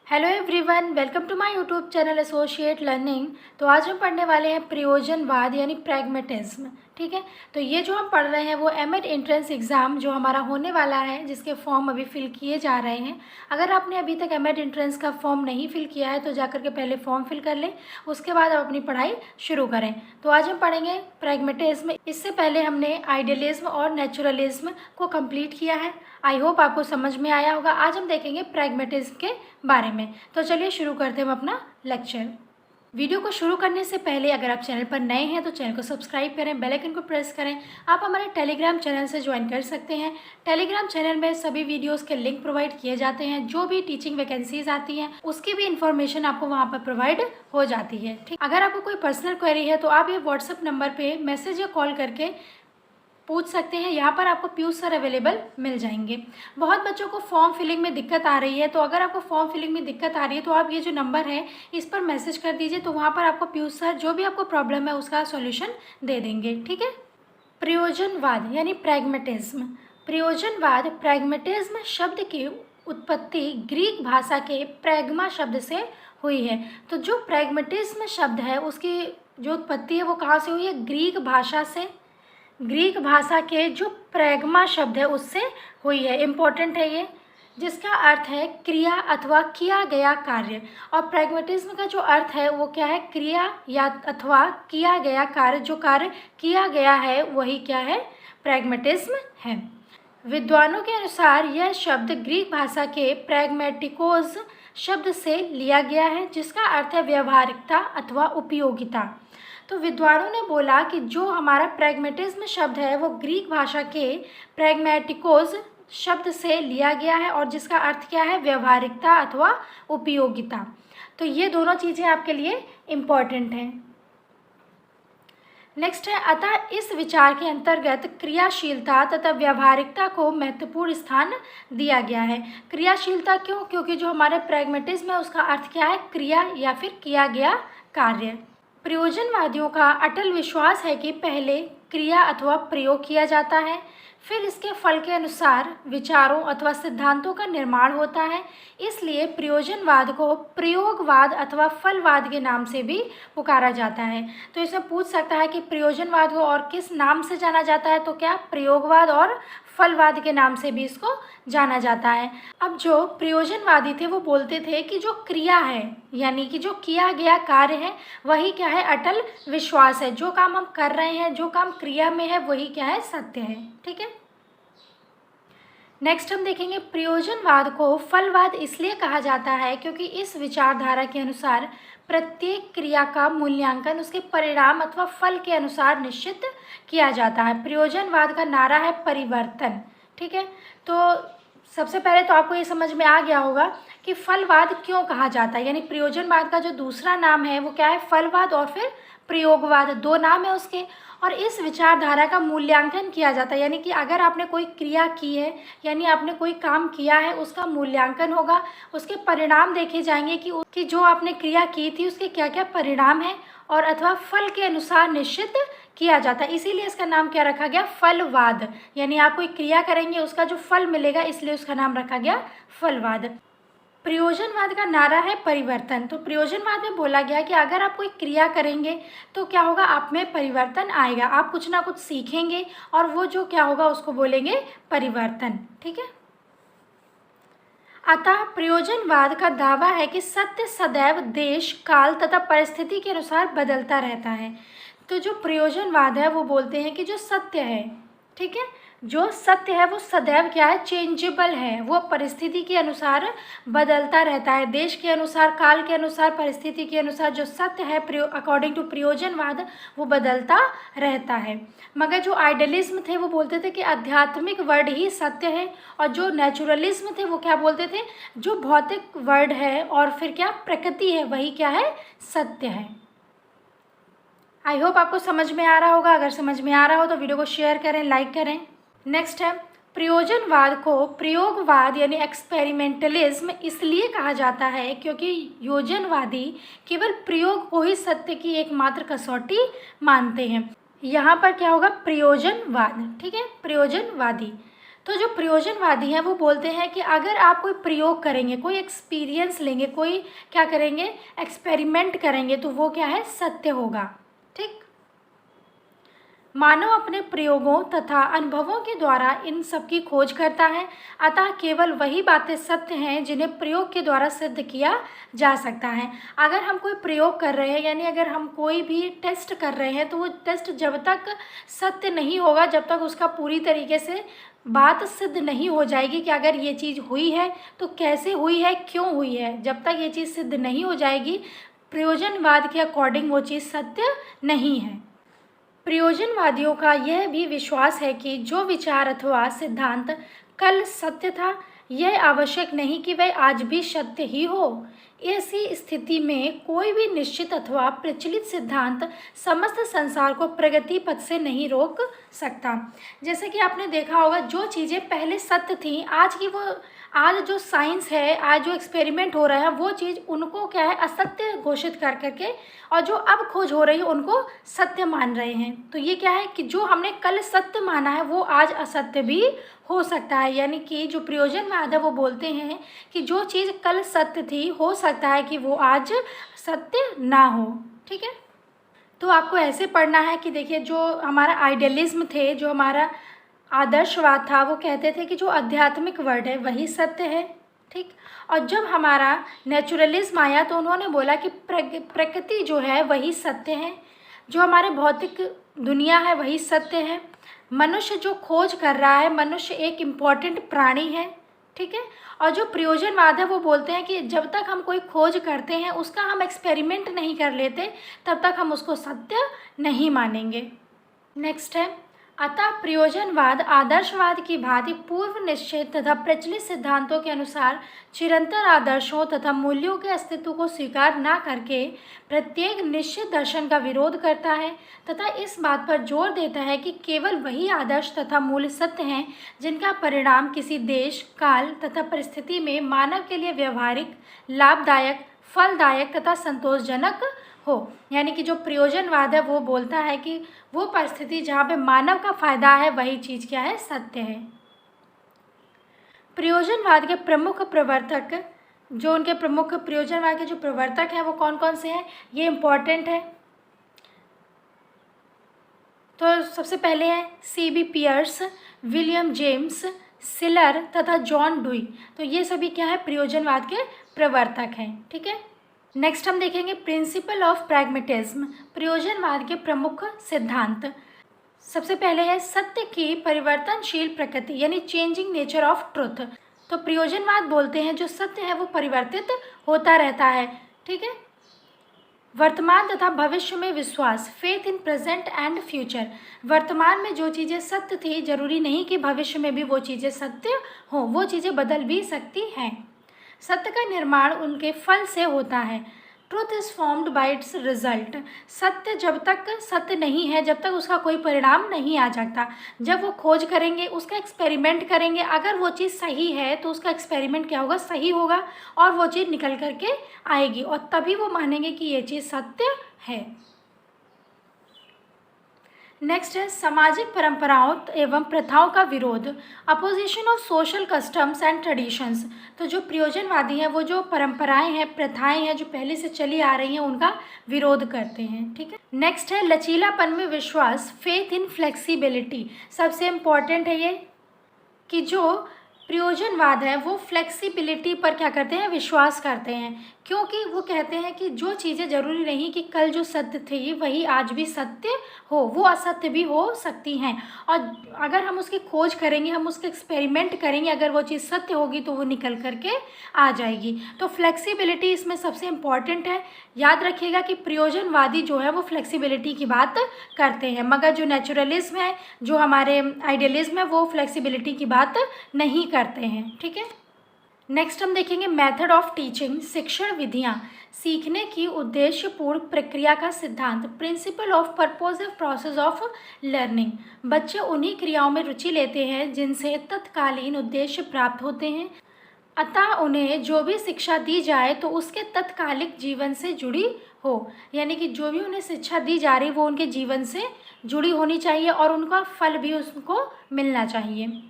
Hello everyone, welcome to my YouTube channel associate learning. तो आज हम पढ़ने वाले हैं प्रयोजनवाद यानी प्रैग्मेटिज्म। ठीक है, तो ये जो हम पढ़ रहे हैं वो एमएड एंट्रेंस एग्ज़ाम जो हमारा होने वाला है, जिसके फॉर्म अभी फिल किए जा रहे हैं। अगर आपने अभी तक एमएड एंट्रेंस का फॉर्म नहीं फिल किया है तो जाकर के पहले फॉर्म फिल कर लें, उसके बाद आप अपनी पढ़ाई शुरू करें। तो आज हम पढ़ेंगे प्रैग्मेटिज्म। इससे पहले हमने आइडियलिज्म और नेचुरलिज्म को कंप्लीट किया है। आई होप आपको समझ में आया होगा। आज हम देखेंगे प्रैग्मेटिज्म के बारे में। तो चलिए शुरू करते हैं हम अपना लेक्चर। वीडियो को शुरू करने से पहले अगर आप चैनल पर नए हैं तो चैनल को सब्सक्राइब करें, बेल आइकन को प्रेस करें। आप हमारे टेलीग्राम चैनल से ज्वाइन कर सकते हैं। टेलीग्राम चैनल में सभी वीडियोस के लिंक प्रोवाइड किए जाते हैं। जो भी टीचिंग वैकेंसीज आती हैं उसकी भी इंफॉर्मेशन आपको वहाँ पर प्रोवाइड हो जाती है। ठीक, अगर आपको कोई पर्सनल क्वेरी है तो आप ये व्हाट्सएप नंबर पर मैसेज या कॉल करके पूछ सकते हैं। यहाँ पर आपको पीयूष सर अवेलेबल मिल जाएंगे। बहुत बच्चों को फॉर्म फिलिंग में दिक्कत आ रही है, तो अगर आपको फॉर्म फिलिंग में दिक्कत आ रही है तो आप ये जो नंबर है इस पर मैसेज कर दीजिए। तो वहाँ पर आपको पीयूष सर जो भी आपको प्रॉब्लम है उसका सॉल्यूशन दे देंगे। ठीक है। प्रयोजनवाद यानी प्रैग्मेटिज्म। प्रयोजनवाद प्रैग्मेटिज्म शब्द की उत्पत्ति ग्रीक भाषा के प्रैग्मा शब्द से हुई है। तो जो प्रैग्मेटिज्म शब्द है उसकी जो उत्पत्ति है वो कहाँ से हुई है? ग्रीक भाषा से। ग्रीक भाषा के जो प्रैग्मा शब्द है उससे हुई है। इम्पोर्टेंट है ये, जिसका अर्थ है क्रिया अथवा किया गया कार्य। और प्रैग्मेटिज्म का जो अर्थ है वो क्या है? क्रिया या अथवा किया गया कार्य। जो कार्य किया गया है वही क्या है? प्रैग्मेटिज्म है। विद्वानों के अनुसार यह शब्द ग्रीक भाषा के प्रैग्मेटिकोस शब्द से लिया गया है, जिसका अर्थ है व्यवहारिकता अथवा उपयोगिता। तो विद्वानों ने बोला कि जो हमारा प्रैग्मेटिज्म शब्द है वो ग्रीक भाषा के प्रैग्मेटिकोस शब्द से लिया गया है और जिसका अर्थ क्या है? व्यवहारिकता अथवा उपयोगिता। तो ये दोनों चीज़ें आपके लिए इम्पॉर्टेंट हैं। नेक्स्ट है, अतः इस विचार के अंतर्गत क्रियाशीलता तथा व्यवहारिकता को महत्वपूर्ण स्थान दिया गया है। क्रियाशीलता क्यों? क्योंकि जो हमारे प्रैग्मेटिज्म है उसका अर्थ क्या है? क्रिया या फिर किया गया कार्य। प्रयोजनवादियों का अटल विश्वास है कि पहले क्रिया अथवा प्रयोग किया जाता है, फिर इसके फल के अनुसार विचारों अथवा सिद्धांतों का निर्माण होता है। इसलिए प्रयोजनवाद को प्रयोगवाद अथवा फलवाद के नाम से भी पुकारा जाता है। तो इसमें पूछ सकता है कि प्रयोजनवाद को और किस नाम से जाना जाता है? तो क्या प्रयोगवाद और फलवाद के नाम से भी इसको जाना जाता है। अब जो प्रयोजनवादी थे वो बोलते थे कि जो क्रिया है यानी कि जो किया गया कार्य है वही क्या है? अटल विश्वास है। जो काम हम कर रहे हैं, जो काम क्रिया में है वही क्या है? सत्य है। ठीक है। नेक्स्ट हम देखेंगे, प्रयोजनवाद को फलवाद इसलिए कहा जाता है क्योंकि इस विचारधारा के अनुसार प्रत्येक क्रिया का मूल्यांकन उसके परिणाम अथवा फल के अनुसार निश्चित किया जाता है। प्रयोजनवाद का नारा है परिवर्तन। ठीक है, तो सबसे पहले तो आपको ये समझ में आ गया होगा कि फलवाद क्यों कहा जाता है। यानी प्रयोजनवाद का जो दूसरा नाम है वो क्या है? फलवाद और फिर प्रयोगवाद, दो नाम है उसके। और इस विचारधारा का मूल्यांकन किया जाता है, यानी कि अगर आपने कोई क्रिया की है यानी आपने कोई काम किया है उसका मूल्यांकन होगा, उसके परिणाम देखे जाएंगे कि जो आपने क्रिया की थी उसके क्या क्या परिणाम है और अथवा फल के अनुसार निश्चित किया जाता है। इसीलिए इसका नाम क्या रखा गया? फलवाद। यानी आप कोई क्रिया करेंगे उसका जो फल मिलेगा, इसलिए उसका नाम रखा गया फलवाद। प्रयोजनवाद का नारा है परिवर्तन। तो प्रयोजनवाद में बोला गया कि अगर आप कोई क्रिया करेंगे तो क्या होगा? आप में परिवर्तन आएगा, आप कुछ ना कुछ सीखेंगे और वो जो क्या होगा उसको बोलेंगे परिवर्तन। ठीक है। अतः प्रयोजनवाद का दावा है कि सत्य सदैव देश, काल तथा परिस्थिति के अनुसार बदलता रहता है। तो जो प्रयोजनवाद है वो बोलते हैं कि जो सत्य है, ठीक है, जो सत्य है वो सदैव क्या है? चेंजेबल है। वो परिस्थिति के अनुसार बदलता रहता है, देश के अनुसार, काल के अनुसार, परिस्थिति के अनुसार जो सत्य है अकॉर्डिंग टू प्रयोजनवाद वो बदलता रहता है। मगर जो आइडियलिज्म थे वो बोलते थे कि आध्यात्मिक वर्ड ही सत्य है, और जो नेचुरलिज्म थे वो क्या बोलते थे? जो भौतिक वर्ड है और फिर क्या प्रकृति है वही क्या है? सत्य है। आई होप आपको समझ में आ रहा होगा। अगर समझ में आ रहा हो तो वीडियो को शेयर करें, लाइक करें। नेक्स्ट है, प्रयोजनवाद को प्रयोगवाद यानी एक्सपेरिमेंटलिज्म इसलिए कहा जाता है क्योंकि योजनवादी केवल प्रयोग को ही सत्य की एकमात्र कसौटी मानते हैं। यहाँ पर क्या होगा? प्रयोजनवाद। ठीक है, प्रयोजनवादी। तो जो प्रयोजनवादी हैं वो बोलते हैं कि अगर आप कोई प्रयोग करेंगे, कोई एक्सपीरियंस लेंगे, कोई क्या करेंगे, एक्सपेरिमेंट करेंगे, तो वो क्या है, सत्य होगा। ठीक। मानव अपने प्रयोगों तथा अनुभवों के द्वारा इन सब की खोज करता है, अतः केवल वही बातें सत्य हैं जिन्हें प्रयोग के द्वारा सिद्ध किया जा सकता है। अगर हम कोई प्रयोग कर रहे हैं, यानी अगर हम कोई भी टेस्ट कर रहे हैं, तो वो टेस्ट जब तक सत्य नहीं होगा, जब तक उसका पूरी तरीके से बात सिद्ध नहीं हो जाएगी कि अगर ये चीज़ हुई है तो कैसे हुई है, क्यों हुई है, जब तक ये चीज़ सिद्ध नहीं हो जाएगी, प्रयोजनवाद के अकॉर्डिंग वो चीज़ सत्य नहीं है। प्रयोजनवादियों का यह भी विश्वास है कि जो विचार अथवा सिद्धांत कल सत्य था, यह आवश्यक नहीं कि वह आज भी सत्य ही हो। ऐसी स्थिति में कोई भी निश्चित अथवा प्रचलित सिद्धांत समस्त संसार को प्रगति पथ से नहीं रोक सकता। जैसे कि आपने देखा होगा, जो चीज़ें पहले सत्य थी, आज जो साइंस है, आज जो एक्सपेरिमेंट हो रहा है, वो चीज़ उनको क्या है, असत्य घोषित कर करके, और जो अब खोज हो रही है उनको सत्य मान रहे हैं। तो ये क्या है कि जो हमने कल सत्य माना है वो आज असत्य भी हो सकता है। यानी कि जो प्रयोजनवाद है वो बोलते हैं कि जो चीज़ कल सत्य थी, हो सकता है कि वो आज सत्य ना हो। ठीक है। तो आपको ऐसे पढ़ना है कि देखिए, जो हमारा आइडियलिज्म थे, जो हमारा आदर्शवाद था, वो कहते थे कि जो आध्यात्मिक वर्ड है वही सत्य है। ठीक। और जब हमारा नेचुरलिज्म आया तो उन्होंने बोला कि प्रकृति जो है वही सत्य है, जो हमारे भौतिक दुनिया है वही सत्य है, मनुष्य जो खोज कर रहा है, मनुष्य एक इम्पॉर्टेंट प्राणी है। ठीक है। और जो प्रयोजनवाद है वो बोलते हैं कि जब तक हम कोई खोज करते हैं, उसका हम एक्सपेरिमेंट नहीं कर लेते, तब तक हम उसको सत्य नहीं मानेंगे। नेक्स्ट है, अतः प्रयोजनवाद आदर्शवाद की भांति पूर्व निश्चित तथा प्रचलित सिद्धांतों के अनुसार चिरंतन आदर्शों तथा मूल्यों के अस्तित्व को स्वीकार न करके प्रत्येक निश्चित दर्शन का विरोध करता है, तथा इस बात पर जोर देता है कि केवल वही आदर्श तथा मूल्य सत्य हैं जिनका परिणाम किसी देश, काल तथा परिस्थिति में मानव के लिए व्यवहारिक, लाभदायक, फलदायक तथा संतोषजनक हो। यानी कि जो प्रयोजनवाद है वो बोलता है कि वो परिस्थिति जहाँ पे मानव का फायदा है, वही चीज़ क्या है, सत्य है। प्रयोजनवाद के प्रमुख प्रवर्तक, जो उनके प्रमुख प्रयोजनवाद के जो प्रवर्तक हैं वो कौन कौन से हैं, ये इम्पॉर्टेंट है। तो सबसे पहले है C.B. Peirce, William James, Schiller तथा जॉन डुई। तो ये सभी क्या है, प्रयोजनवाद के प्रवर्तक हैं। ठीक है। नेक्स्ट हम देखेंगे प्रिंसिपल ऑफ प्रैग्मेटिज्म, प्रयोजनवाद के प्रमुख सिद्धांत। सबसे पहले है सत्य की परिवर्तनशील प्रकृति, यानी चेंजिंग नेचर ऑफ ट्रुथ। तो प्रयोजनवाद बोलते हैं जो सत्य है वो परिवर्तित होता रहता है। ठीक है। वर्तमान तथा भविष्य में विश्वास, faith in present and future. वर्तमान में जो चीज़ें सत्य थी, जरूरी नहीं कि भविष्य में भी वो चीज़ें सत्य हो, वो चीज़ें बदल भी सकती हैं। सत्य का निर्माण उनके फल से होता है। Truth is formed by it's result. सत्य जब तक सत्य नहीं है, जब तक उसका कोई परिणाम नहीं आ जाता। जब वो खोज करेंगे, उसका एक्सपेरिमेंट करेंगे, अगर वो चीज़ सही है तो उसका एक्सपेरिमेंट क्या होगा, सही होगा, और वो चीज़ निकल करके आएगी, और तभी वो मानेंगे कि ये चीज़ सत्य है। नेक्स्ट है सामाजिक परंपराओं एवं प्रथाओं का विरोध, opposition of social customs and traditions. तो जो प्रयोजनवादी हैं वो जो परंपराएं हैं, प्रथाएं हैं जो पहले से चली आ रही हैं, उनका विरोध करते हैं। ठीक है। नेक्स्ट है लचीलापन में विश्वास, फेथ इन फ्लेक्सिबिलिटी। सबसे इम्पॉर्टेंट है ये कि जो प्रयोजनवाद है वो फ्लेक्सिबिलिटी पर क्या करते हैं, विश्वास करते हैं, क्योंकि वो कहते हैं कि जो चीज़ें ज़रूरी नहीं कि कल जो सत्य थे वही आज भी सत्य हो, वो असत्य भी हो सकती हैं, और अगर हम उसकी खोज करेंगे, हम उसके एक्सपेरिमेंट करेंगे, अगर वो चीज़ सत्य होगी तो वो निकल करके आ जाएगी। तो फ्लेक्सिबिलिटी इसमें सबसे इम्पॉर्टेंट है। याद रखिएगा कि प्रयोजनवादी जो है वो फ्लेक्सिबिलिटी की बात करते हैं, मगर जो नेचुरलिज्म है, जो हमारे आइडियलिज्म है, वो फ्लेक्सिबिलिटी की बात नहीं करते हैं। ठीक है। नेक्स्ट हम देखेंगे मेथड ऑफ टीचिंग, शिक्षण विधियाँ, सीखने की उद्देश्यपूर्ण प्रक्रिया का सिद्धांत, principle of purposive process of learning. बच्चे उन्हीं क्रियाओं में रुचि लेते हैं जिनसे तत्कालीन उद्देश्य प्राप्त होते हैं, अतः उन्हें जो भी शिक्षा दी जाए तो उसके तत्कालिक जीवन से जुड़ी हो। यानी कि जो भी उन्हें शिक्षा दी जा रही वो उनके जीवन से जुड़ी होनी चाहिए और उनका फल भी उसको मिलना चाहिए।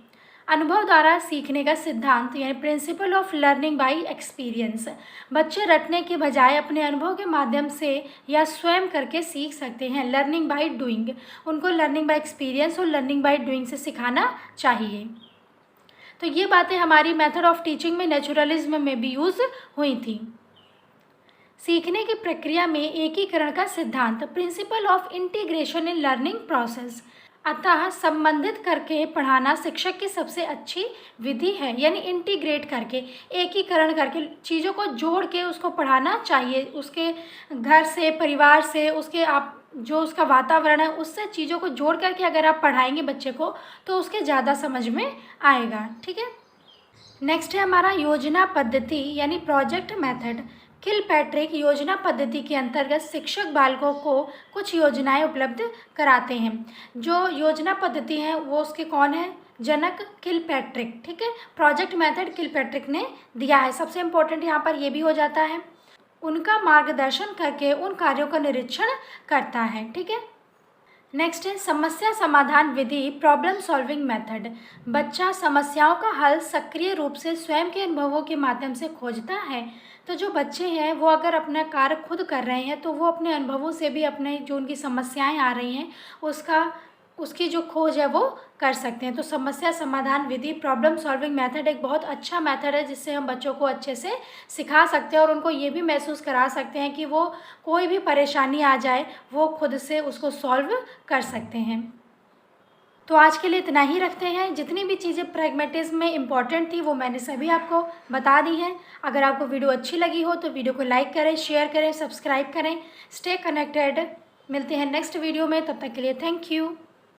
अनुभव द्वारा सीखने का सिद्धांत यानी principle of learning by experience. बच्चे रटने के बजाय अपने अनुभव के माध्यम से या स्वयं करके सीख सकते हैं। लर्निंग बाय डूइंग, उनको लर्निंग बाय एक्सपीरियंस और लर्निंग बाय डूइंग से सिखाना चाहिए। तो ये बातें हमारी मेथड ऑफ टीचिंग में नेचुरलिज्म में भी यूज़ हुई थी। सीखने की प्रक्रिया में एकीकरण का सिद्धांत, principle of integration in learning process. अतः संबंधित करके पढ़ाना शिक्षक की सबसे अच्छी विधि है, यानी इंटीग्रेट करके, एकीकरण करके, चीज़ों को जोड़ के उसको पढ़ाना चाहिए। उसके घर से, परिवार से, उसके आप जो उसका वातावरण है उससे चीज़ों को जोड़ करके अगर आप पढ़ाएंगे बच्चे को तो उसके ज़्यादा समझ में आएगा। ठीक है, नेक्स्ट है हमारा योजना पद्धति यानी प्रोजेक्ट मेथड। किलपैट्रिक योजना पद्धति के अंतर्गत शिक्षक बालकों को कुछ योजनाएं उपलब्ध कराते हैं। जो योजना पद्धति है वो उसके कौन है? जनक किलपैट्रिक। ठीक है, प्रोजेक्ट मेथड किलपैट्रिक ने दिया है। सबसे इम्पोर्टेंट यहाँ पर ये भी हो जाता है, उनका मार्गदर्शन करके उन कार्यों का निरीक्षण करता है। ठीक है, नेक्स्ट है समस्या समाधान विधि, प्रॉब्लम सॉल्विंग मेथड। बच्चा समस्याओं का हल सक्रिय रूप से स्वयं के अनुभवों के माध्यम से खोजता है। तो जो बच्चे हैं वो अगर अपना कार्य खुद कर रहे हैं तो वो अपने अनुभवों से भी अपने जो उनकी समस्याएं आ रही हैं उसकी जो खोज है वो कर सकते हैं। तो समस्या समाधान विधि, प्रॉब्लम सॉल्विंग मेथड एक बहुत अच्छा मेथड है जिससे हम बच्चों को अच्छे से सिखा सकते हैं और उनको ये भी महसूस करा सकते हैं कि वो कोई भी परेशानी आ जाए वो खुद से उसको सॉल्व कर सकते हैं। तो आज के लिए इतना ही रखते हैं। जितनी भी चीज़ें प्रैग्मेटिज्म में इम्पॉर्टेंट थी वो मैंने सभी आपको बता दी हैं। अगर आपको वीडियो अच्छी लगी हो तो वीडियो को लाइक करें, शेयर करें, सब्सक्राइब करें। Stay connected. मिलते हैं नेक्स्ट वीडियो में, तब तक के लिए थैंक यू।